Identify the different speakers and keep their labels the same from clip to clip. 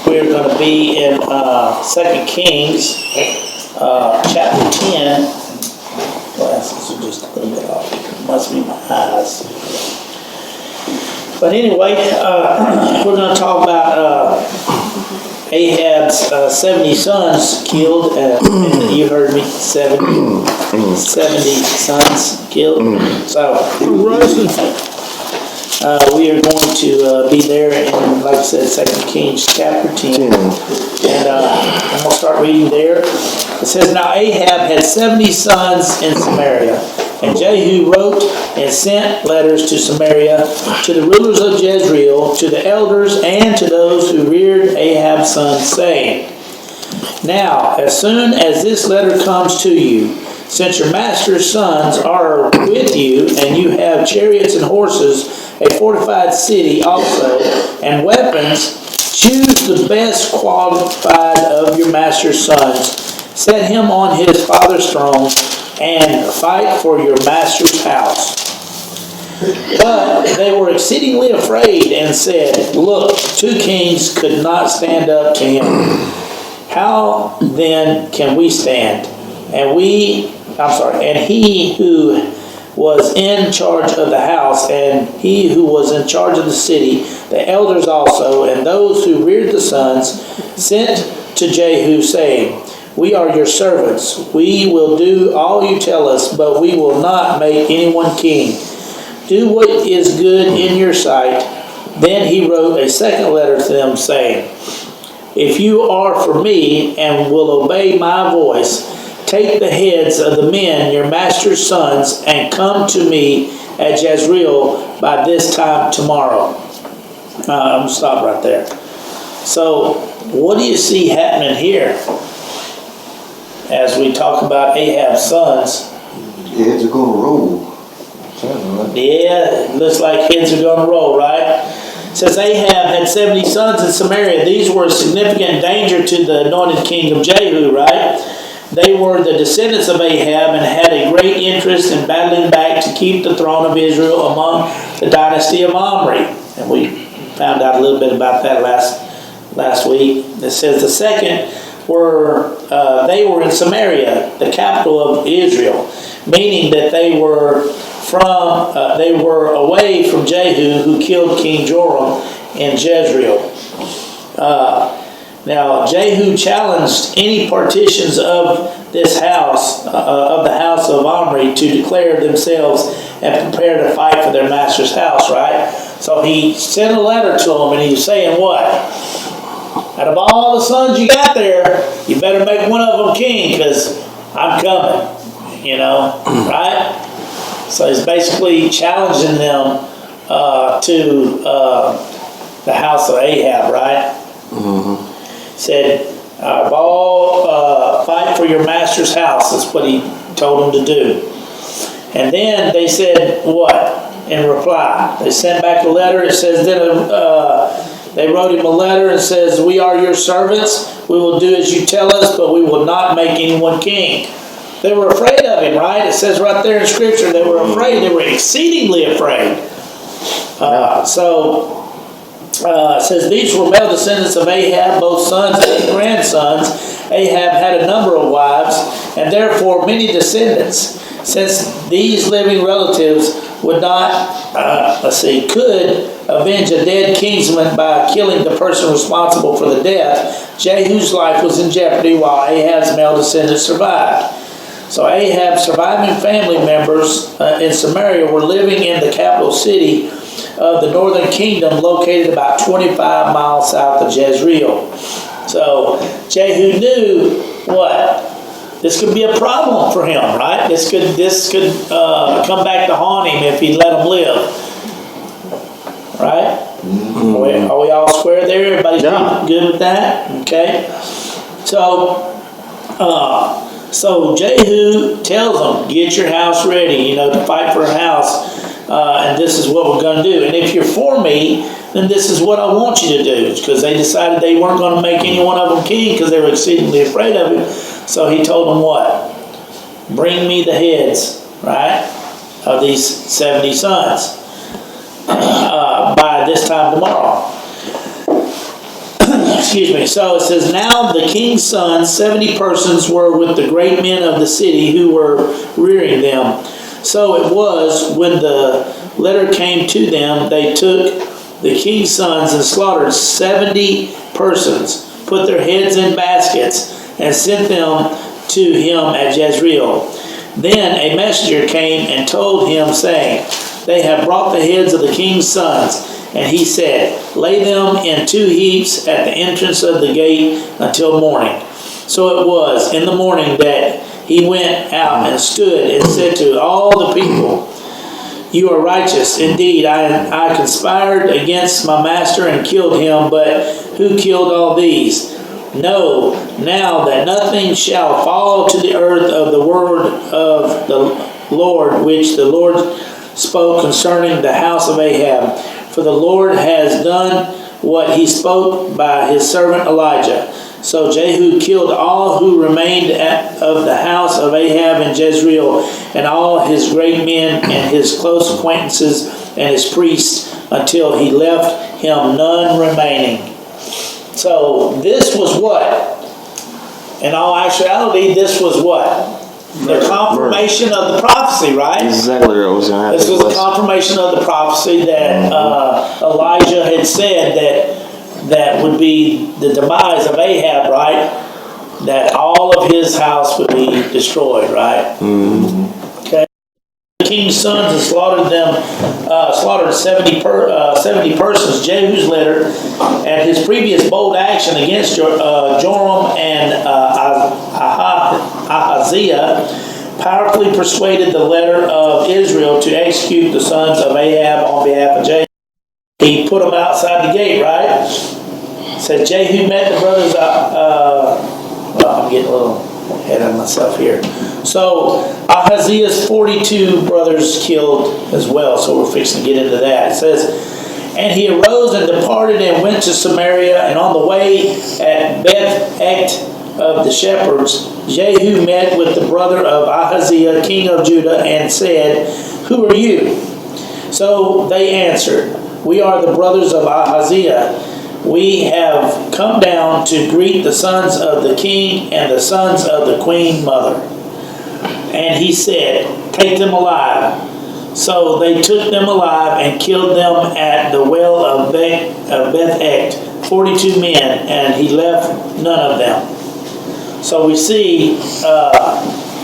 Speaker 1: we're going to be in 2 Kings chapter 10. Glasses are just a little bit off. Must be my eyes. But anyway, we're going to talk about Ahab's 70 sons killed. You heard me, 70 sons killed. So we are going to be there in, like I said, 2 Kings chapter 10. And I'm going to start reading there. It says, Now Ahab had 70 sons in Samaria. And Jehu wrote and sent letters to Samaria, to the rulers of Jezreel, to the elders, and to those who reared Ahab's sons, saying, Now, as soon as this letter comes to you, since your master's sons are with you, and you have chariots and horses, a fortified city also, and weapons, choose the best qualified of your master's sons, set him on his father's throne, and fight for your master's house. But they were exceedingly afraid and said, Look, 2 kings could not stand up to him. How then can we stand? And he who was in charge of the house, and he who was in charge of the city, the elders also, and those who reared the sons, sent to Jehu, saying, We are your servants. We will do all you tell us, but we will not make anyone king. Do what is good in your sight. Then he wrote a second letter to them, saying, If you are for me and will obey my voice, take the heads of the men, your master's sons, and come to me at Jezreel by this time tomorrow. I'm going to stop right there. So, what do you see happening here? As we talk about Ahab's sons.
Speaker 2: Heads are going to roll.
Speaker 1: Yeah, it looks like heads are going to roll, right? It says Ahab had 70 sons in Samaria. These were a significant danger to the anointed king of Jehu, right? They were the descendants of Ahab and had a great interest in battling back to keep the throne of Israel among the dynasty of Omri. And we found out a little bit about that last week. It says the second they were in Samaria, the capital of Israel, meaning that they were away from Jehu, who killed King Joram in Jezreel. Now Jehu challenged any partitions of this house, of the house of Omri, to declare themselves and prepare to fight for their master's house. Right. So he sent a letter to them, and he was saying what? Out of all the sons you got there, you better make one of them king, because I'm coming, right? So he's basically challenging them to the house of Ahab, right? Mm-hmm. Said, fight for your master's house. That's what he told them to do. And then they said, what? In reply, they sent back a letter. It says, they wrote him a letter and says, We are your servants. We will do as you tell us, but we will not make anyone king. They were afraid of him, right? It says right there in Scripture, they were afraid. They were exceedingly afraid. It says, These were male descendants of Ahab, both sons and grandsons. Ahab had a number of wives, and therefore many descendants. Since these living relatives would not, could avenge a dead kinsman by killing the person responsible for the death, Jehu's life was in jeopardy while Ahab's male descendants survived. So Ahab's surviving family members in Samaria were living in the capital city of the northern kingdom, located about 25 miles south of Jezreel. So Jehu knew what? This could be a problem for him, right? This could come back to haunt him if he let him live. Right? Mm-hmm. Are we all square there? Everybody's good with that? Okay. So Jehu tells them, get your house ready, to fight for a house. And this is what we're going to do. And if you're for me, then this is what I want you to do. Because they decided they weren't going to make any one of them king because they were exceedingly afraid of him. So he told them what? Bring me the heads, right, of these 70 sons by this time tomorrow. excuse me. So it says, now the king's sons, 70 persons, were with the great men of the city who were rearing them. So it was, when the letter came to them, they took the king's sons and slaughtered 70 persons, put their heads in baskets, and sent them to him at Jezreel. Then a messenger came and told him, saying, they have brought the heads of the king's sons. And he said, lay them in 2 heaps at the entrance of the gate until morning. So it was in the morning that he went out and stood and said to all the people, you are righteous. Indeed, I conspired against my master and killed him, but who killed all these? Know now that nothing shall fall to the earth of the word of the Lord, which the Lord spoke concerning the house of Ahab. For the Lord has done what he spoke by his servant Elijah. So Jehu killed all who remained of the house of Ahab in Jezreel, and all his great men and his close acquaintances and his priests, until he left him none remaining. So this was what? In all actuality, this was what? The confirmation of the prophecy, right?
Speaker 3: Exactly what was going to happen.
Speaker 1: This was the confirmation of the prophecy that Elijah had said that would be the demise of Ahab, right? That all of his house would be destroyed, right? Mm-hmm. Okay. The king's sons and slaughtered 70 persons. Jehu's letter and his previous bold action against Joram and Ahaziah powerfully persuaded the letter of Israel to execute the sons of Ahab on behalf of Jehu. He put them outside the gate, right? Said Jehu met the brothers. Well, I'm getting a little ahead of myself here. So Ahaziah's 42 brothers killed as well. So we're fixing to get into that. It says, and he arose and departed and went to Samaria, and on the way at Beth-Ekt of the shepherds, Jehu met with the brother of Ahaziah, king of Judah, and said, who are you? So they answered, we are the brothers of Ahaziah. We have come down to greet the sons of the king and the sons of the queen mother. And he said, take them alive. So they took them alive and killed them at the well of Beth-Ekt, 42 men, and he left none of them. So we see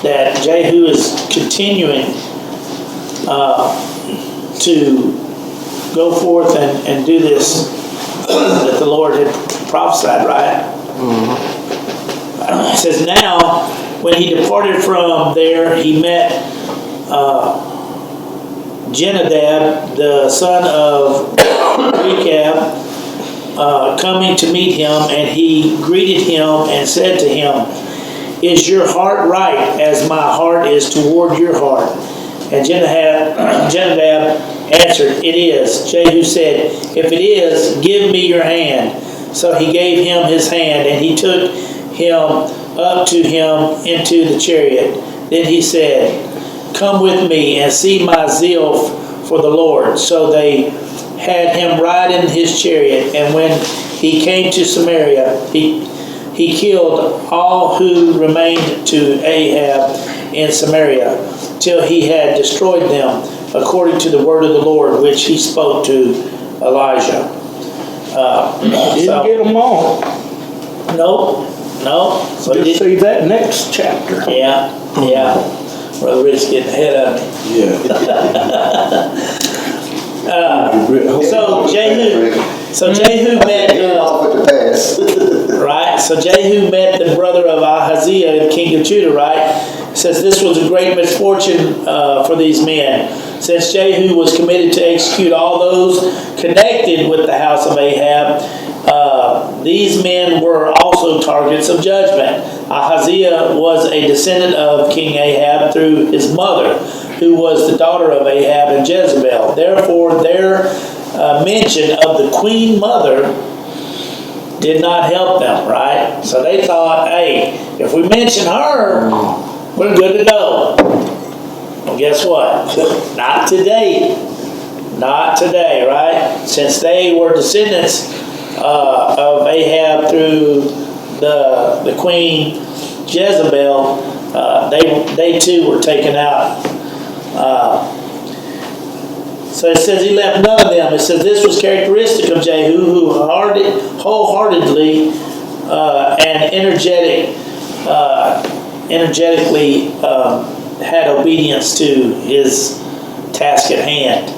Speaker 1: that Jehu is continuing to go forth and do this that the Lord had prophesied, right? Mm-hmm. It says, now, when he departed from there, he met Jenadab, the son of Rechab, coming to meet him, and he greeted him and said to him, is your heart right as my heart is toward your heart? And Jenadab answered, it is. Jehu said, if it is, give me your hand. So he gave him his hand, and he took him up to him into the chariot. Then he said, come with me and see my zeal for the Lord. So they had him ride in his chariot, and when he came to Samaria, he killed all who remained to Ahab in Samaria, till he had destroyed them, according to the word of the Lord, which he spoke to Elijah.
Speaker 4: Didn't get them all.
Speaker 1: No. So
Speaker 4: Just see that next chapter.
Speaker 1: Yeah. Brother Rick's getting ahead of me.
Speaker 2: Yeah.
Speaker 1: So Jehu met
Speaker 2: off at the pass.
Speaker 1: right. So Jehu met the brother of Ahaziah, the king of Judah. Right. It says this was a great misfortune for these men, since Jehu was committed to execute all those connected with the house of Ahab. These men were also targets of judgment. Ahaziah was a descendant of King Ahab through his mother, who was the daughter of Ahab and Jezebel. Therefore, their mention of the queen mother did not help them, right? So they thought, hey, if we mention her, we're good to go. Well, guess what? Not today. Not today, right? Since they were descendants of Ahab through the queen Jezebel, they too were taken out. So it says he left none of them. It says this was characteristic of Jehu, who wholeheartedly and energetically had obedience to his task at hand.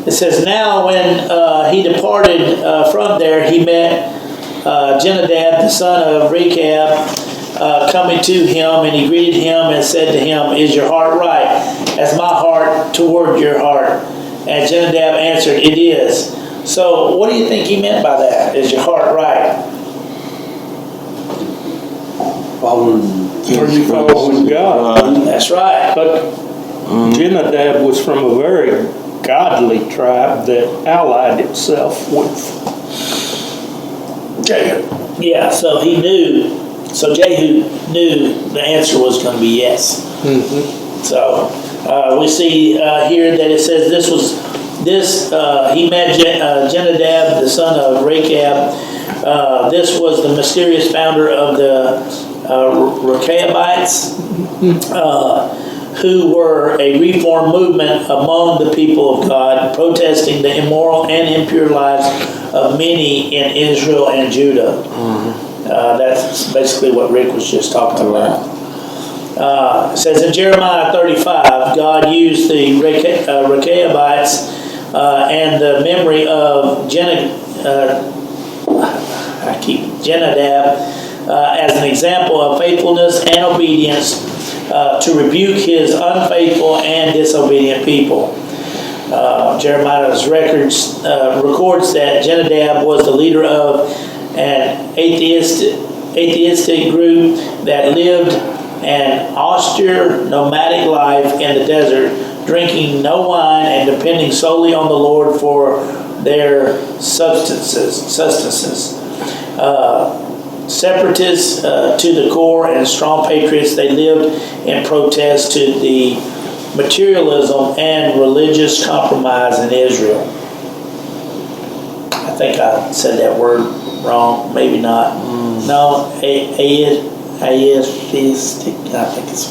Speaker 1: It says, now when he departed from there, he met Jenadab, the son of Rechab, coming to him, and he greeted him and said to him, is your heart right, as my heart toward your heart? And Jenadab answered, it is. So what do you think he meant by that? Is your heart right?
Speaker 4: Are you following God?
Speaker 1: That's right.
Speaker 4: But Jenadab was from a very godly tribe that allied itself with Jehu.
Speaker 1: Yeah, so he knew. So Jehu knew the answer was going to be yes. So we see here that it says he met Jenadab, the son of Rechab. This was the mysterious founder of the Rechabites, who were a reform movement among the people of God, protesting the immoral and impure lives of many in Israel and Judah. That's basically what Rick was just talking about. It says in Jeremiah 35, God used the Rechabites and the memory of Jenadab as an example of faithfulness and obedience to rebuke his unfaithful and disobedient people. Jeremiah's records records that Jenadab was the leader of an atheistic group that lived an austere nomadic life in the desert, drinking no wine and depending solely on the Lord for their sustenances. Separatists to the core and strong patriots, they lived in protest to the materialism and religious compromise in Israel. I think I said that word wrong, maybe not. No, atheistic, I think it's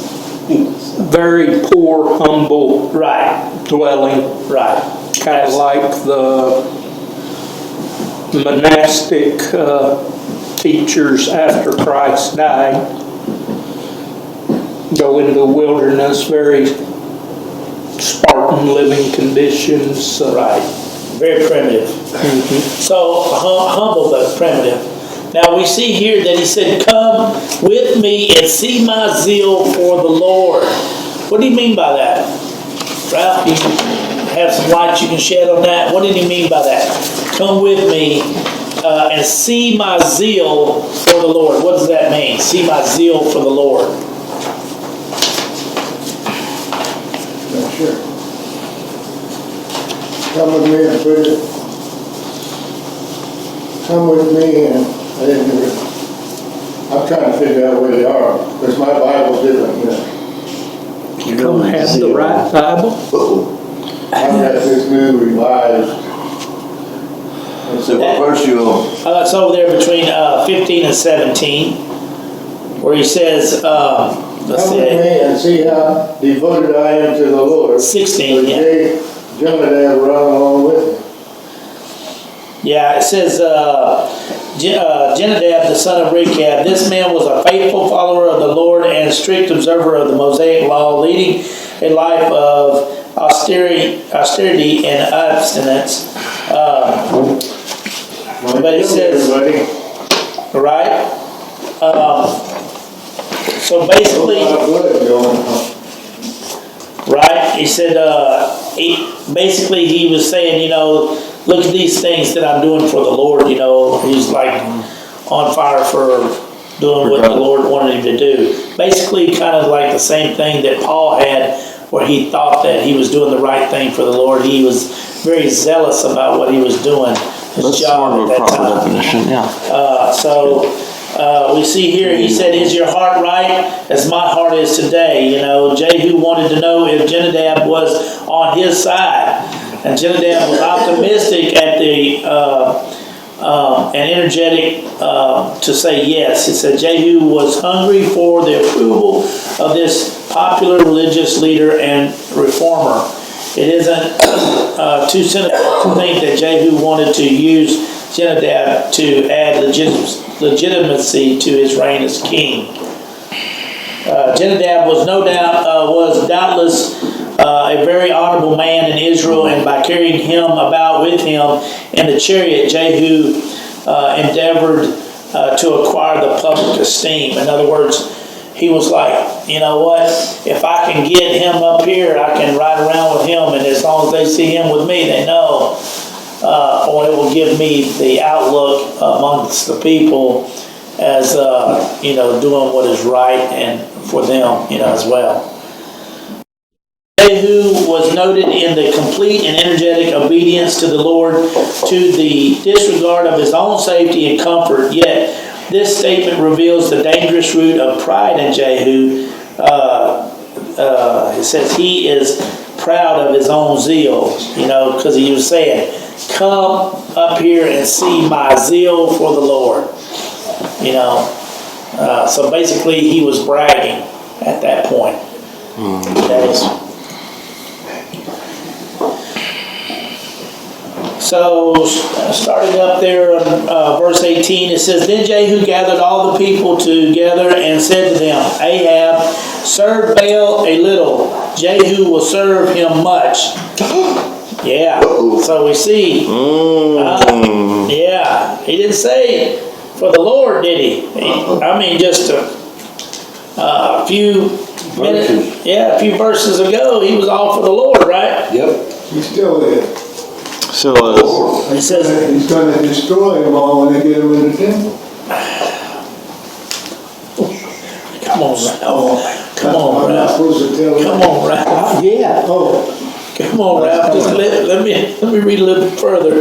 Speaker 4: Very poor, humble
Speaker 1: right,
Speaker 4: dwelling,
Speaker 1: right.
Speaker 4: kind of like the monastic teachers after Christ died. Go into the wilderness, very Spartan living conditions.
Speaker 1: Right. Very primitive. So humble but primitive. Now we see here that he said, come with me and see my zeal for the Lord. What do you mean by that? Ralph, you have some light you can shed on that? What did he mean by that? Come with me and see my zeal for the Lord. What does that mean? See my zeal for the Lord.
Speaker 2: Sure. Come with me and put it. Come with me and I'm trying to figure out where they are because my Bible's different.
Speaker 4: You don't have the right Bible?
Speaker 2: I've got this new revised.
Speaker 3: So what verse you on?
Speaker 1: It's over there between 15 and 17, where he says, let's
Speaker 2: Come with
Speaker 1: see,
Speaker 2: me and see how devoted I am to the Lord.
Speaker 1: 16,
Speaker 2: But
Speaker 1: yeah.
Speaker 2: Jonadab run along with me.
Speaker 1: Yeah, it says, Jenadab, the son of Rechab, this man was a faithful follower of the Lord and strict observer of the Mosaic law, leading a life of austerity and abstinence. But it says, right? So basically, right? He said, basically he was saying, look at these things that I'm doing for the Lord, He's like on fire for doing what the Lord wanted him to do. Basically kind of like the same thing that Paul had, where he thought that he was doing the right thing for the Lord. He was very zealous about what he was doing, his job at that time.
Speaker 3: Definition, yeah.
Speaker 1: We see here, he said, is your heart right as my heart is today? You know, Jehu wanted to know if Jenadab was on his side. And Jenadab was optimistic at the, and energetic to say yes. He said Jehu was hungry for the approval of this popular religious leader and reformer. It isn't too cynical to think that Jehu wanted to use Jenadab to add legitimacy to his reign as king. Jenadab was doubtless a very honorable man in Israel, and by carrying him about with him in the chariot, Jehu endeavored to acquire the public esteem. In other words, he was like, you know what, if I can get him up here, I can ride around with him, and as long as they see him with me, they know, or it will give me the outlook amongst the people as, doing what is right and for them, as well. Jehu was noted in the complete and energetic obedience to the Lord, to the disregard of his own safety and comfort. Yet, this statement reveals the dangerous root of pride in Jehu. It says he is proud of his own zeal, because he was saying, come up here and see my zeal for the Lord. So basically he was bragging at that point. So, starting up there on verse 18, it says, Then Jehu gathered all the people together and said to them, Ahab, serve Baal a little. Jehu will serve him much. Yeah, so we see. He didn't say for the Lord, did he? Just a few minutes. A few verses ago, he was all for the Lord, right?
Speaker 3: Yep.
Speaker 2: He still is.
Speaker 5: So,
Speaker 1: It says,
Speaker 2: He's going to destroy them all when they get them in the temple.
Speaker 1: come on, Ralph. Come on,
Speaker 2: I'm not
Speaker 1: Ralph.
Speaker 2: supposed to tell
Speaker 1: Come on, Ralph.
Speaker 4: Yeah.
Speaker 2: Oh,
Speaker 1: Come on, Ralph. Just let me read a little bit further.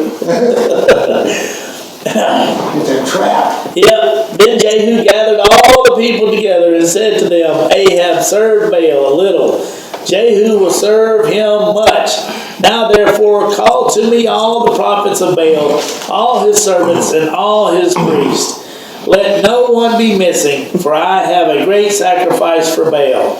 Speaker 2: it's a trap.
Speaker 1: Yep. Then Jehu gathered all the people together and said to them, Ahab served Baal a little. Jehu will serve him much. Now therefore call to me all the prophets of Baal, all his servants, and all his priests. Let no one be missing, for I have a great sacrifice for Baal.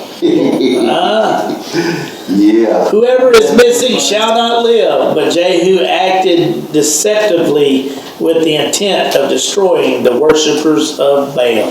Speaker 1: Whoever is missing shall not live. But Jehu acted deceptively with the intent of destroying the worshippers of Baal.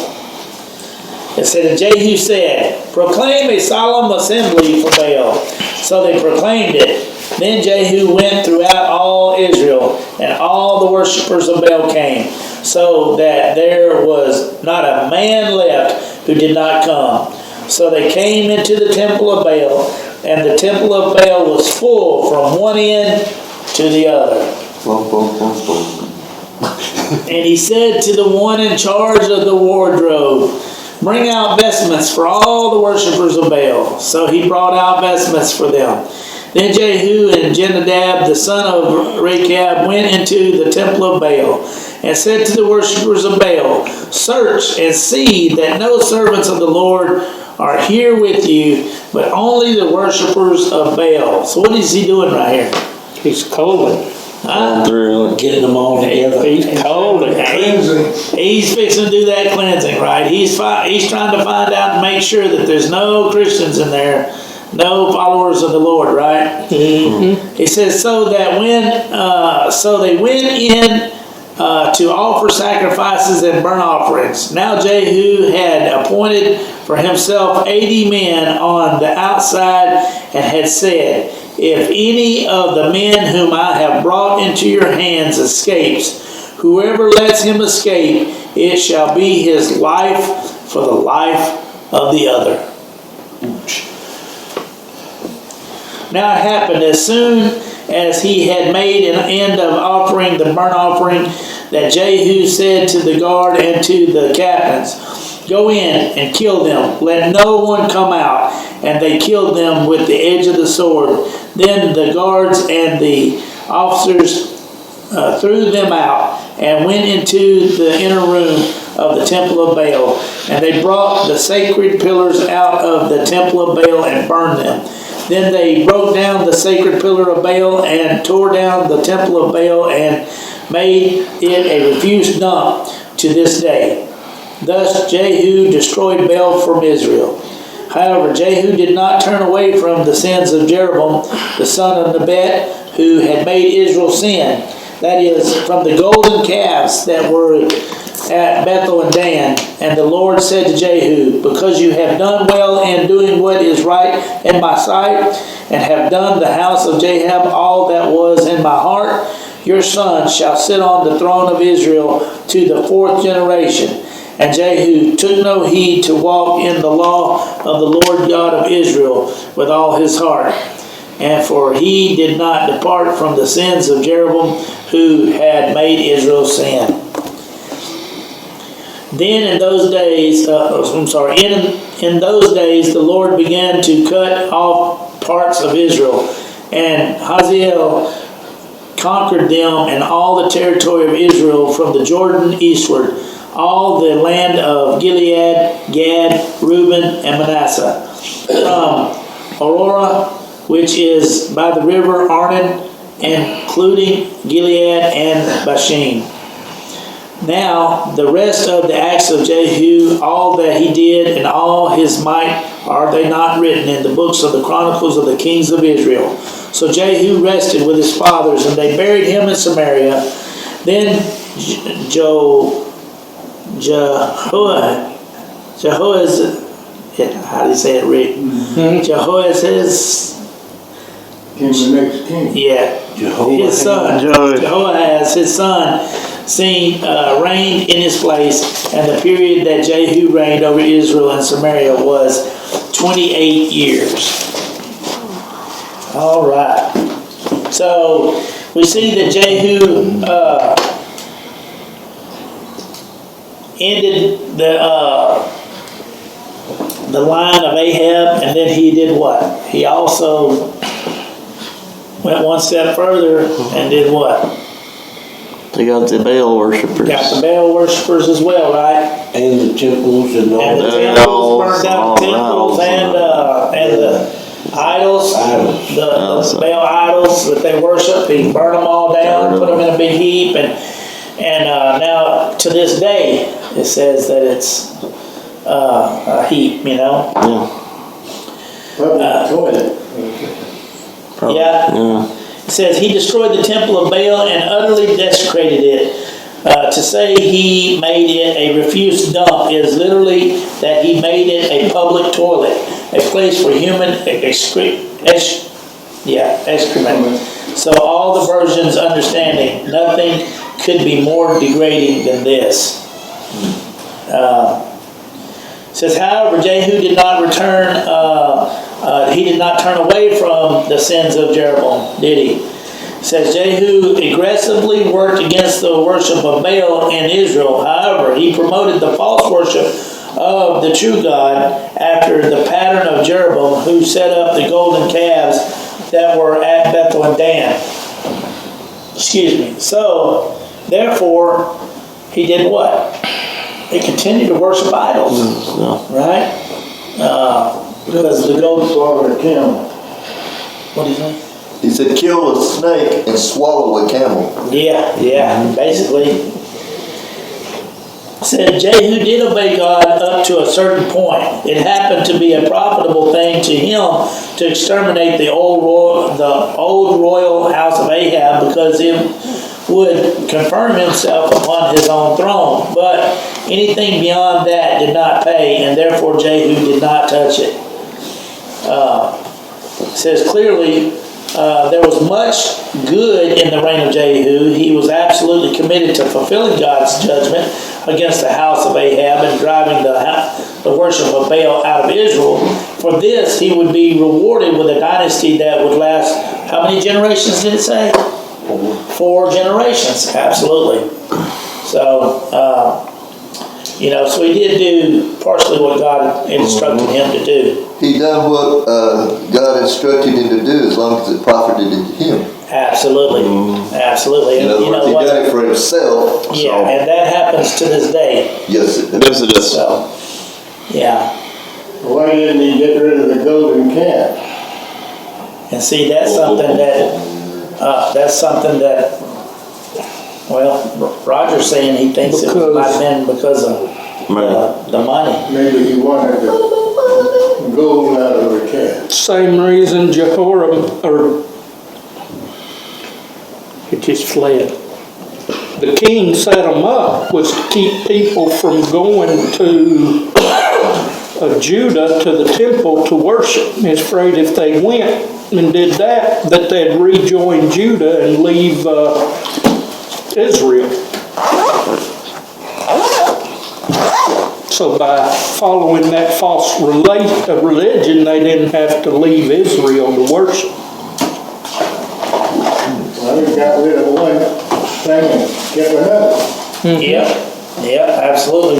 Speaker 1: It said, and Jehu said, proclaim a solemn assembly for Baal. So they proclaimed it. Then Jehu went throughout all Israel, and all the worshippers of Baal came, so that there was not a man left who did not come. So they came into the temple of Baal, and the temple of Baal was full from one end to the other. And he said to the one in charge of the wardrobe, bring out vestments for all the worshippers of Baal. So he brought out vestments for them. Then Jehu and Jenadab, the son of Rechab, went into the temple of Baal and said to the worshippers of Baal, search and see that no servants of the Lord are here with you, but only the worshippers of Baal. So what is he doing right here?
Speaker 4: He's calling.
Speaker 1: Getting them all together.
Speaker 4: He's calling.
Speaker 1: He's fixing to do that cleansing, right? He's trying to find out and make sure that there's no Christians in there, no followers of the Lord, right?
Speaker 4: Mm-hmm.
Speaker 1: He says, so they went in to offer sacrifices and burnt offerings. Now Jehu had appointed for himself 80 men on the outside and had said, if any of the men whom I have brought into your hands escapes, whoever lets him escape, it shall be his life for the life of the other. Now it happened as soon as he had made an end of offering the burnt offering, that Jehu said to the guard and to the captains, go in and kill them. Let no one come out. And they killed them with the edge of the sword. Then the guards and the officers threw them out and went into the inner room of the temple of Baal. And they brought the sacred pillars out of the temple of Baal and burned them. Then they broke down the sacred pillar of Baal and tore down the temple of Baal and made it a refuse dump to this day. Thus Jehu destroyed Baal from Israel. However, Jehu did not turn away from the sins of Jeroboam, the son of Nebat, who had made Israel sin. That is, from the golden calves that were at Bethel and Dan. And the Lord said to Jehu, because you have done well in doing what is right in my sight, and have done the house of Ahab all that was in my heart, your son shall sit on the throne of Israel to the 4th generation. And Jehu took no heed to walk in the law of the Lord God of Israel with all his heart. And for he did not depart from the sins of Jeroboam, who had made Israel sin. Then in those days, in those days the Lord began to cut off parts of Israel, and Hazael conquered them and all the territory of Israel from the Jordan eastward, all the land of Gilead, Gad, Reuben, and Manasseh, from Aurora, which is by the river Arnon, including Gilead and Bashan. Now the rest of the acts of Jehu, all that he did, and all his might, are they not written in the books of the chronicles of the kings of Israel? So Jehu rested with his fathers, and they buried him in Samaria. Then how do you say it, Rick? Jehoahaz,
Speaker 2: King the next king.
Speaker 1: yeah, his son, Jehoahaz, his son, reigned in his place, and the period that Jehu reigned over Israel and Samaria was 28 years. All right. So we see that Jehu ended the line of Ahab, and then he did what? He also went one step further and did what?
Speaker 5: They got the Baal worshippers.
Speaker 1: Got the Baal worshippers as well, right?
Speaker 3: And the temples and all
Speaker 1: And the
Speaker 3: that.
Speaker 1: temples, burned down the temples and the idols, the Baal idols that they worship. He burned them all down, put them in a big heap, and now to this day it says that it's a heap, you know.
Speaker 2: Public toilet.
Speaker 1: Yeah. It says he destroyed the temple of Baal and utterly desecrated it. To say he made it a refuse dump is literally that he made it a public toilet, a place for human excrement. So all the versions understanding, nothing could be more degrading than this. It says, however, Jehu did not return. He did not turn away from the sins of Jeroboam, did he? It says Jehu aggressively worked against the worship of Baal in Israel. However, he promoted the false worship of the true God after the pattern of Jeroboam, who set up the golden calves that were at Bethel and Dan. Excuse me. So, therefore, he did what? He continued to worship idols, right? Because the golden
Speaker 2: Slaughter a camel.
Speaker 1: What do you think?
Speaker 3: He said, kill a snake and swallow a camel.
Speaker 1: Yeah, basically. Said Jehu did obey God up to a certain point. It happened to be a profitable thing to him to exterminate the old royal house of Ahab, because it would confirm himself upon his own throne. But anything beyond that did not pay, and therefore Jehu did not touch it. It says clearly there was much good in the reign of Jehu. He was absolutely committed to fulfilling God's judgment against the house of Ahab and driving the worship of Baal out of Israel. For this, he would be rewarded with a dynasty that would last, how many generations did it say? 4 generations, absolutely. So, so he did do partially what God instructed him to do.
Speaker 3: He done what God instructed him to do as long as it profited him.
Speaker 1: Absolutely, absolutely.
Speaker 3: In
Speaker 1: And
Speaker 3: other
Speaker 1: you
Speaker 3: words,
Speaker 1: know
Speaker 3: he
Speaker 1: what?
Speaker 3: done it for himself,
Speaker 1: Yeah,
Speaker 3: so,
Speaker 1: and that happens to this day,
Speaker 3: yes, it does.
Speaker 5: Yes, it is.
Speaker 1: so, yeah.
Speaker 2: Why didn't he get rid of the golden calf?
Speaker 1: And see, that's something that, well, Roger's saying he thinks it
Speaker 4: Because-
Speaker 1: might have been because of the money.
Speaker 2: Maybe he wanted the gold out of the calf.
Speaker 4: Same reason Jehoram, or it just fled. The king set them up was to keep people from going to Judah to the temple to worship. He's afraid if they went and did that they'd rejoin Judah and leave Israel. So by following that false religion, they didn't have to leave Israel to worship.
Speaker 2: Well, he got rid of one thing and kept another.
Speaker 1: Yeah, yeah, absolutely.